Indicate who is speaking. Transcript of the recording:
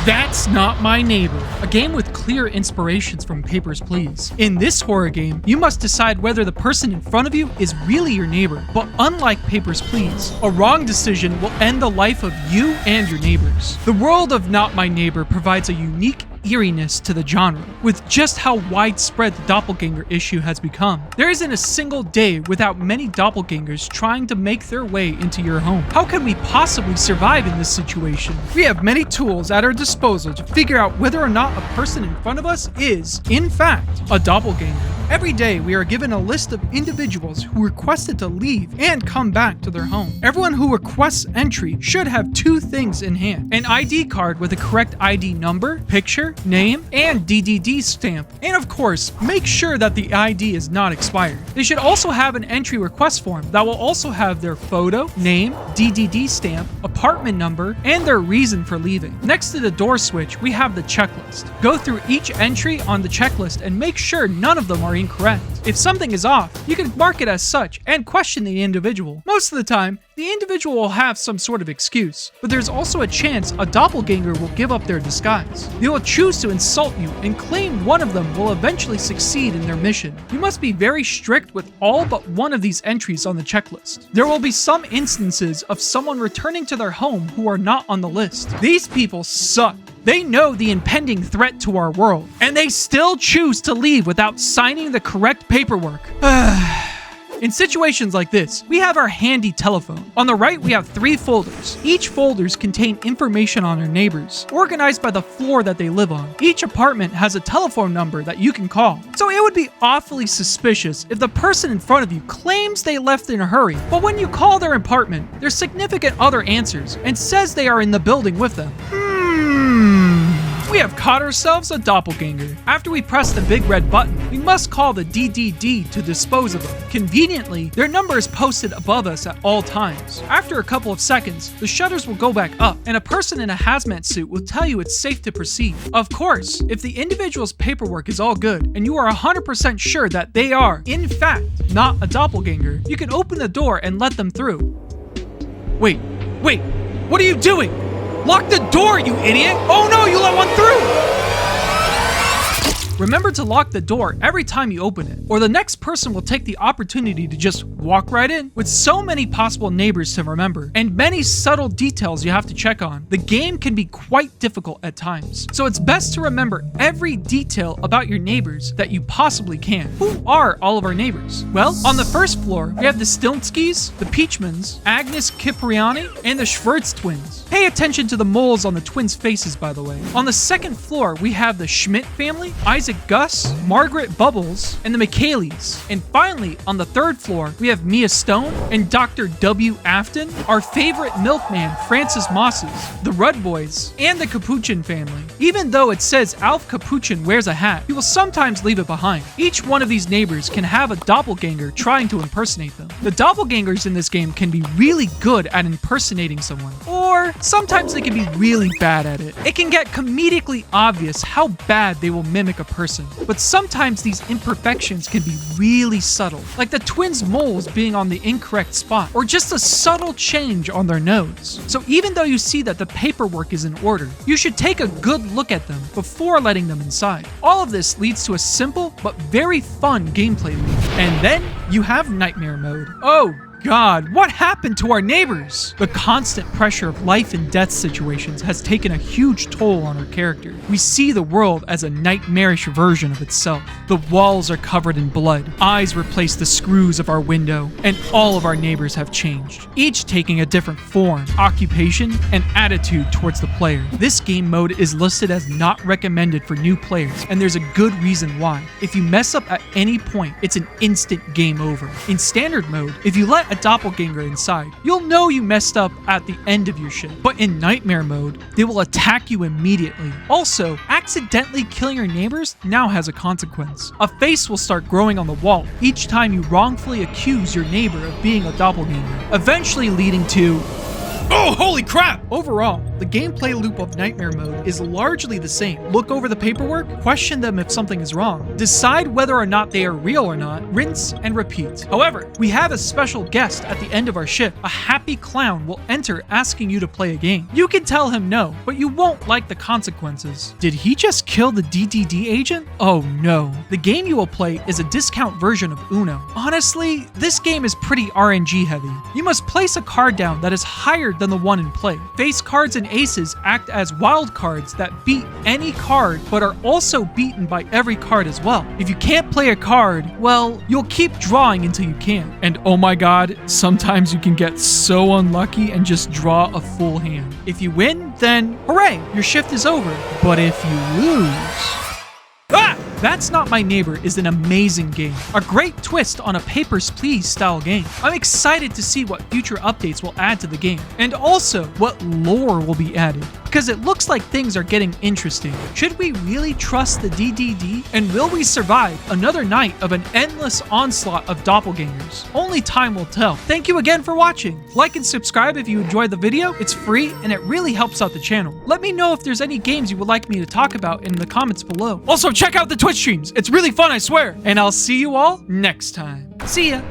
Speaker 1: That's Not My Neighbor, a game with clear inspirations from Papers, Please. In this horror game, you must decide whether the person in front of you is really your neighbor. But unlike Papers, Please, a wrong decision will end the life of you and your neighbors. The world of Not My Neighbor provides a unique eeriness to the genre, with just how widespread the doppelganger issue has become. There isn't a single day without many doppelgangers trying to make their way into your home. How can we possibly survive in this situation? We have many tools at our disposal to figure out whether or not a person in front of us is, in fact, a doppelganger. Every day, we are given a list of individuals who requested to leave and come back to their home. Everyone who requests entry should have two things in hand: an ID card with the correct ID number, picture, name, and DDD stamp. And of course, make sure that the ID is not expired. They should also have an entry request form that will also have their photo, name, DDD stamp, apartment number, and their reason for leaving. Next to the door switch, we have the checklist. Go through each entry on the checklist and make sure none of them are incorrect. If something is off, you can mark it as such and question the individual. Most of the time, the individual will have some sort of excuse, but there's also a chance a doppelganger will give up their disguise. They will choose to insult you and claim one of them will eventually succeed in their mission. You must be very strict with all but one of these entries on the checklist. There will be some instances of someone returning to their home who are not on the list. These people suck. They know the impending threat to our world, and they still choose to leave without signing the correct paperwork. In situations like this, we have our handy telephone. On the right, we have 3 folders. Each folders contain information on our neighbors, organized by the floor that they live on. Each apartment has a telephone number that you can call. So it would be awfully suspicious if the person in front of you claims they left in a hurry, but when you call their apartment, their significant other answers and says they are in the building with them. We have caught ourselves a doppelganger. After we press the big red button, we must call the DDD to dispose of them. Conveniently, their number is posted above us at all times. After a couple of seconds, the shutters will go back up, and a person in a hazmat suit will tell you it's safe to proceed. Of course, if the individual's paperwork is all good, and you are 100% sure that they are, in fact, not a doppelganger, you can open the door and let them through. Wait, what are you doing? Lock the door, you idiot! Oh no, you let one through! Remember to lock the door every time you open it, or the next person will take the opportunity to just walk right in. With so many possible neighbors to remember, and many subtle details you have to check on, the game can be quite difficult at times. So it's best to remember every detail about your neighbors that you possibly can. Who are all of our neighbors? Well, on the first floor, we have the Stilnskys, the Peachmans, Agnes Kipriani, and the Schwartz twins. Pay attention to the moles on the twins' faces, by the way. On the second floor, we have the Schmidt family, Isaac Gus, Margaret Bubbles, and the McKayleys. And finally, on the third floor, we have Mia Stone and Dr. W. Afton, our favorite milkman, Francis Mosses, the Rudd boys, and the Capuchin family. Even though it says Alf Capuchin wears a hat, he will sometimes leave it behind. Each one of these neighbors can have a doppelganger trying to impersonate them. The doppelgangers in this game can be really good at impersonating someone, or sometimes they can be really bad at it. It can get comedically obvious how bad they will mimic a person, but sometimes these imperfections can be really subtle, like the twins' moles being on the incorrect spot, or just a subtle change on their nose. So even though you see that the paperwork is in order, you should take a good look at them before letting them inside. All of this leads to a simple but very fun gameplay loop. And then you have Nightmare Mode. Oh God, what happened to our neighbors? The constant pressure of life and death situations has taken a huge toll on our character. We see the world as a nightmarish version of itself. The walls are covered in blood, eyes replace the screws of our window, and all of our neighbors have changed, each taking a different form, occupation, and attitude towards the player. This game mode is listed as not recommended for new players, and there's a good reason why. If you mess up at any point, it's an instant game over. In standard mode, if you let a doppelganger inside, you'll know you messed up at the end of your shift. But in nightmare mode, they will attack you immediately. Also, accidentally killing your neighbors now has a consequence. A face will start growing on the wall each time you wrongfully accuse your neighbor of being a doppelganger, eventually leading to... Oh, holy crap! Overall, the gameplay loop of Nightmare Mode is largely the same. Look over the paperwork, question them if something is wrong, decide whether or not they are real or not, rinse and repeat. However, we have a special guest at the end of our shift. A happy clown will enter asking you to play a game. You can tell him no, but you won't like the consequences. Did he just kill the DDD agent? Oh no. The game you will play is a discount version of Uno. Honestly, this game is pretty RNG heavy. You must place a card down that is higher than the one in play. Face cards and aces act as wild cards that beat any card but are also beaten by every card as well. If you can't play a card, well, you'll keep drawing until you can. And oh my god, sometimes you can get so unlucky and just draw a full hand. If you win, then hooray, your shift is over. But if you lose... Ah! That's Not My Neighbor is an amazing game, a great twist on a Papers, Please style game. I'm excited to see what future updates will add to the game, and also what lore will be added, because it looks like things are getting interesting. Should we really trust the DDD? And will we survive another night of an endless onslaught of doppelgangers? Only time will tell. Thank you again for watching. Like and subscribe if you enjoyed the video. It's free and it really helps out the channel. Let me know if there's any games you would like me to talk about in the comments below. Also, check out the Twitch streams. It's really fun, I swear. And I'll see you all next time. See ya.